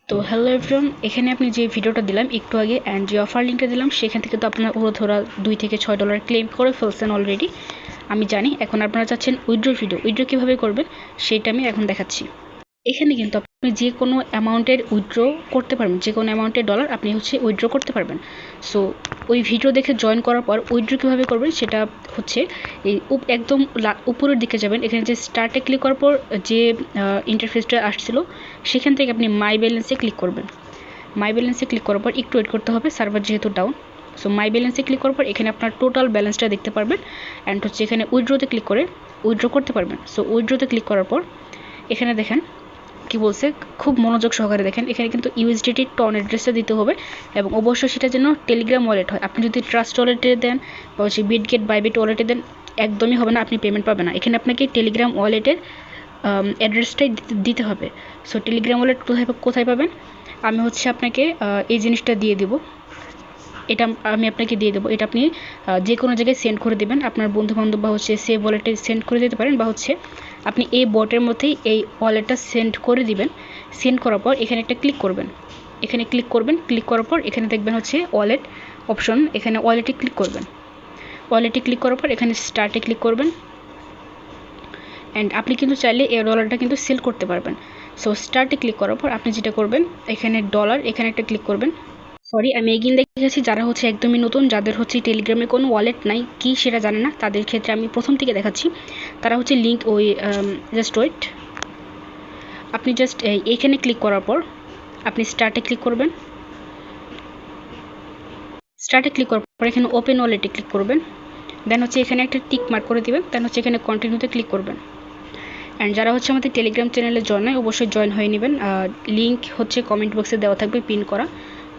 তো hello everyone, এখানে আপনি যে ভিডিওটা দিলাম একটু আগে অ্যান্ড যে অফার লিঙ্কটা দিলাম সেখান থেকে তো আপনার ধরা $2 থেকে $6 ক্লেম করে ফেলছেন অলরেডি। আমি জানি এখন আপনারা চাচ্ছেন উইথড্র কীভাবে করবেন সেটা আমি এখন দেখাচ্ছি। এখানে কিন্তু আপনি যে কোনো অ্যামাউন্টের উইথড্র করতে পারবেন, যে কোনো অ্যামাউন্টের ডলার আপনি উইথড্র করতে পারবেন। সো ওই ভিডিও দেখে জয়েন করার পর উইথড্র কীভাবে করবেন সেটা হচ্ছে এই একদম উপরের দিকে যাবেন, এখানে যে স্টার্টে ক্লিক করার পর যে ইন্টারফেসটা আসছিল সেখান থেকে আপনি মাই ব্যালেন্সে ক্লিক করবেন। মাই ব্যালেন্সে ক্লিক করার পর একটু ওয়েট করতে হবে, সার্ভার যেহেতু ডাউন। সো মাই ব্যালেন্সে ক্লিক করার পর এখানে আপনার টোটাল ব্যালেন্সটা দেখতে পারবেন অ্যান্ড হচ্ছে এখানে উইথড্রোতে ক্লিক করে উইথড্র করতে পারবেন। সো উইথড্রোতে ক্লিক করার পর এখানে দেখেন কি বলছে, খুব মনোযোগ সহকারে দেখেন। এখানে কিন্তু ইউএসডিটি টন অ্যাড্রেসটা দিতে হবে এবং অবশ্যই সেটা যেন টেলিগ্রাম ওয়ালেট হয়। আপনি যদি ট্রাস্ট ওয়ালেটে দেন বা হচ্ছে বিটগেট বাইবিট ওয়ালেটে দেন একদমই হবে না, আপনি পেমেন্ট পাবেন না। এখানে আপনাকে টেলিগ্রাম ওয়ালেটের অ্যাড্রেসটাই দিতে হবে। সো টেলিগ্রাম ওয়ালেট কোথায় পাবেন, আমি হচ্ছে আপনাকে এই জিনিসটা দিয়ে দেবো। এটা আমি আপনাকে দিয়ে দেবো। এটা আপনি যে কোনো জায়গায় সেন্ড করে দেবেন, আপনার বন্ধুবান্ধব বা হচ্ছে সেভ ওয়ালেটে সেন্ড করে দিতে পারেন, বা হচ্ছে আপনি এই বটের মধ্যেই এই ওয়ালেটটা সেন্ড করে দিবেন। সেন্ড করার পর এখানে একটা ক্লিক করবেন, এখানে ক্লিক করবেন। ক্লিক করার পর এখানে দেখবেন হচ্ছে ওয়ালেট অপশন, এখানে ওয়ালেটে ক্লিক করবেন। ওয়ালেটে ক্লিক করার পর এখানে স্টার্টে ক্লিক করবেন অ্যান্ড আপনি কিন্তু চাইলে এই ডলারটা কিন্তু সেল করতে পারবেন। সো স্টার্টে ক্লিক করার পর আপনি যেটা করবেন এখানে ডলার, এখানে একটা ক্লিক করবেন। সরি, আমি এগিয়ে দেখেছি যারা হচ্ছে একদমই নতুন, যাদের হচ্ছে টেলিগ্রামে কোনো ওয়ালেট নাই কি সেটা জানে না, তাদের ক্ষেত্রে আমি প্রথম থেকে দেখাচ্ছি। তারা হচ্ছে লিঙ্ক ওই জাস্ট ওয়েট, আপনি জাস্ট এইখানে ক্লিক করার পর আপনি স্টার্টে ক্লিক করবেন। স্টার্টে ক্লিক করার পর এখানে ওপেন ওয়ালেটে ক্লিক করবেন। দেন হচ্ছে এখানে একটা টিক মার্ক করে দেবেন। দেন হচ্ছে এখানে কন্টিনিউতে ক্লিক করবেন। অ্যান্ড যারা হচ্ছে আমাদের টেলিগ্রাম চ্যানেলে জয়েন হয় অবশ্যই জয়েন হয়ে নেবেন। লিঙ্ক হচ্ছে কমেন্ট বক্সে দেওয়া থাকবে পিন করা,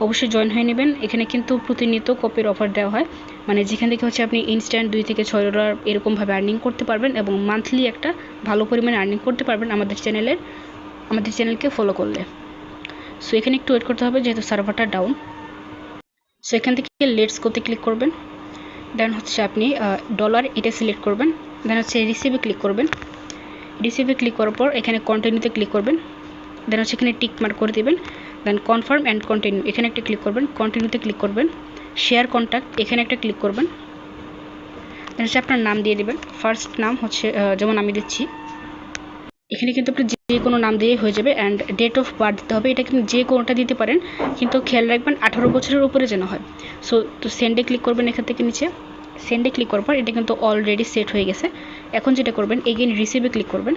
অবশ্যই জয়েন হয়ে নেবেন। এখানে কিন্তু প্রতিনিয়ত কপির অফার দেওয়া হয়, মানে যেখান থেকে হচ্ছে আপনি ইনস্ট্যান্ট $2 থেকে $6 এরকমভাবে আর্নিং করতে পারবেন এবং মান্থলি একটা ভালো পরিমাণে আর্নিং করতে পারবেন আমাদের চ্যানেলকে ফলো করলে। সো এখানে একটু ওয়েট করতে হবে যেহেতু সার্ভারটা ডাউন। সো এখান থেকে লেটস গোতে ক্লিক করবেন। দেন হচ্ছে আপনি ডলার এটা সিলেক্ট করবেন। দেন হচ্ছে রিসিভে ক্লিক করবেন। রিসিভে ক্লিক করার পর এখানে কন্টিনিউতে ক্লিক করবেন। দেন হচ্ছে এখানে টিক মার্ক করে দেবেন। দেন কনফার্ম অ্যান্ড কন্টিনিউ এখানে একটা ক্লিক করবেন। কন্টিনিউতে ক্লিক করবেন। শেয়ার কন্ট্যাক্ট এখানে একটা ক্লিক করবেন। দেন হচ্ছে আপনার নাম দিয়ে দেবেন। ফার্স্ট নাম হচ্ছে যেমন আমি দিচ্ছি, এখানে কিন্তু আপনি যে কোনো নাম দিয়ে হয়ে যাবে অ্যান্ড ডেট অফ বার্থ দিতে হবে। এটা কিন্তু যে কোনোটা দিতে পারেন, কিন্তু খেয়াল রাখবেন 18 বছরের উপরে যেন হয়। সো তো সেন্ডে ক্লিক করবেন এখান থেকে নিচে। সেন্ডে ক্লিক করার পর এটা কিন্তু অলরেডি সেট হয়ে গেছে। এখন যেটা করবেন এগেইন রিসিভে ক্লিক করবেন।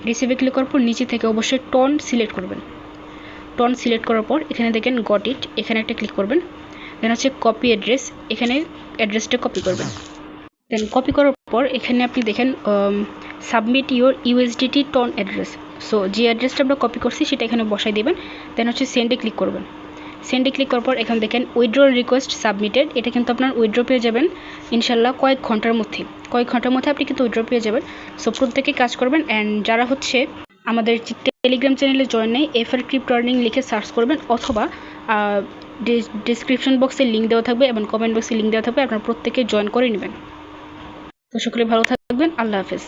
রিসিভে ক্লিক করার পর নিচে থেকে অবশ্যই টন সিলেক্ট করবেন। টন সিলেক্ট করার পর এখানে দেখেন গট ইট, এখানে একটা ক্লিক করবেন। দেন হচ্ছে কপি অ্যাড্রেস, এখানে অ্যাড্রেসটা কপি করবেন। দেন কপি করার পর এখানে আপনি দেখেন submit your USDT TON address. So যে অ্যাড্রেসটা আমরা কপি করছি সেটা এখানে বসাই দেবেন। দেন হচ্ছে সেন্ডে ক্লিক করবেন। সেন্ডে ক্লিক করার পর এখানে দেখেন উইথড্র রিকোয়েস্ট সাবমিটেড, এটা কিন্তু আপনার উইথড্র পেয়ে যাবেন ইনশাল্লাহ কয়েক ঘন্টার মধ্যে আপনি কিন্তু উইথড্র পেয়ে যাবেন। সো প্রত্যেকে কাজ করবেন অ্যান্ড যারা হচ্ছে আমাদের টেলিগ্রাম চ্যানেলে জয়েন নেই এফআর ক্রিপ্টো আর্নিং লিখে সার্চ করবেন, অথবা ডিসক্রিপশন বক্সে লিঙ্ক দেওয়া থাকবে এবং কমেন্ট বক্সে লিঙ্ক দেওয়া থাকবে, আপনারা প্রত্যেকে জয়েন করে নেবেন। তো সকলে ভালো থাকবেন, আল্লাহ হাফেজ।